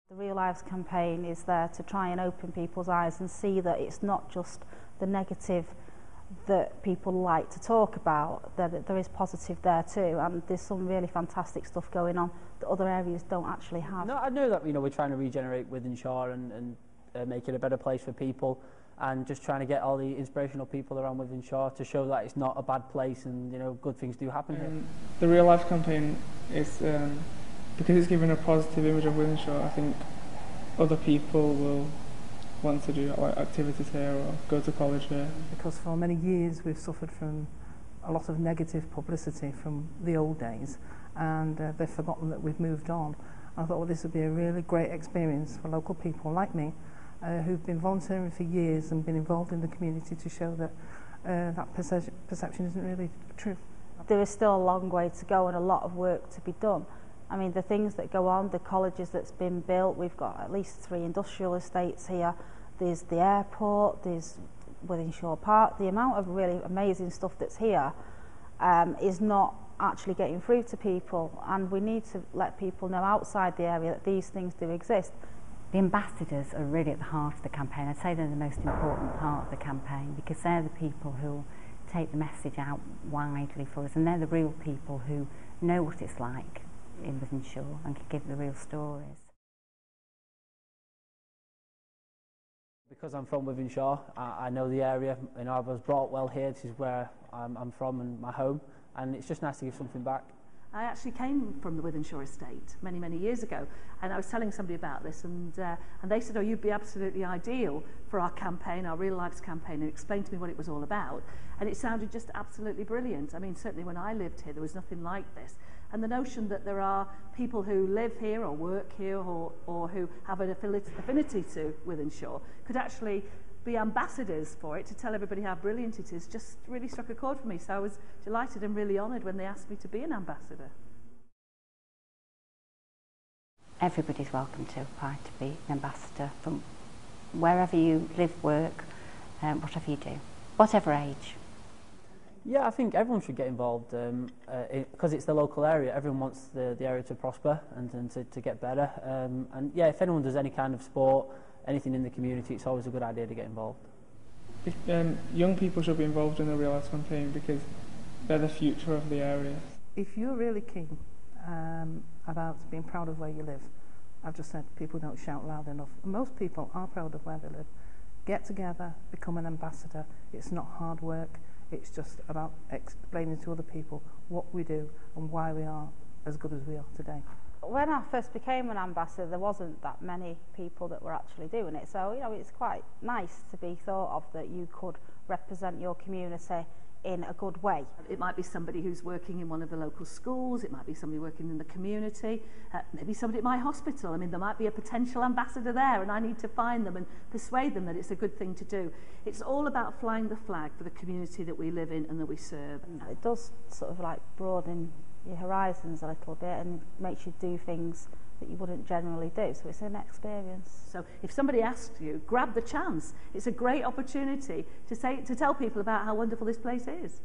The Real Lives campaign is there to try and open people's eyes and see that it's not just the negative that people like to talk about, that there is positive there too, and there's some really fantastic stuff going on that other areas don't actually have. No, I know that we're trying to regenerate Wythenshawe and make it a better place for people, and just trying to get all the inspirational people around Wythenshawe to show that it's not a bad place and good things do happen here. The Real Life campaign is because it's given a positive image of Wythenshawe. I think other people will want to do activities here or go to college here. Because for many years we've suffered from a lot of negative publicity from the old days, and they've forgotten that we've moved on. I thought, well, this would be a really great experience for local people like me who've been volunteering for years and been involved in the community to show that that perception isn't really true. There is still a long way to go and a lot of work to be done. I mean, the things that go on, the colleges that's been built, we've got at least 3 industrial estates here. There's the airport, there's Wythenshawe Park. The amount of really amazing stuff that's here is not actually getting through to people, and we need to let people know outside the area that these things do exist. The ambassadors are really at the heart of the campaign. I'd say they're the most important part of the campaign because they're the people who take the message out widely for us, and they're the real people who know what it's like in Wythenshawe and can give the real stories. Because I'm from Wythenshawe, I know the area. I was brought up well here. This is where I'm from and my home, and it's just nice to give something back. I actually came from the Wythenshawe estate many years ago, and I was telling somebody about this, and they said, oh, you'd be absolutely ideal for our campaign, our Real Lives campaign, and explained to me what it was all about, and it sounded just absolutely brilliant. I mean, certainly when I lived here there was nothing like this, and the notion that there are people who live here or work here or who have an affinity to Wythenshawe could actually be ambassadors for it to tell everybody how brilliant it is just really struck a chord for me. So I was delighted and really honoured when they asked me to be an ambassador. Everybody's welcome to apply to be an ambassador from wherever you live, work, whatever you do, whatever age. Yeah, I think everyone should get involved because it's the local area. Everyone wants the area to prosper and to get better. And yeah, if anyone does any kind of sport, anything in the community, it's always a good idea to get involved. Young people should be involved in the Real Life campaign because they're the future of the area. If you're really keen about being proud of where you live, I've just said people don't shout loud enough. Most people are proud of where they live. Get together, become an ambassador. It's not hard work. It's just about explaining to other people what we do and why we are as good as we are today. When I first became an ambassador, there wasn't that many people that were actually doing it. So, it's quite nice to be thought of that you could represent your community in a good way. It might be somebody who's working in one of the local schools, it might be somebody working in the community, maybe somebody at my hospital. I mean, there might be a potential ambassador there and I need to find them and persuade them that it's a good thing to do. It's all about flying the flag for the community that we live in and that we serve. It does sort of like broaden your horizons a little bit and makes you do things that you wouldn't generally do, so it's an experience. So if somebody asks you, grab the chance. It's a great opportunity to tell people about how wonderful this place is.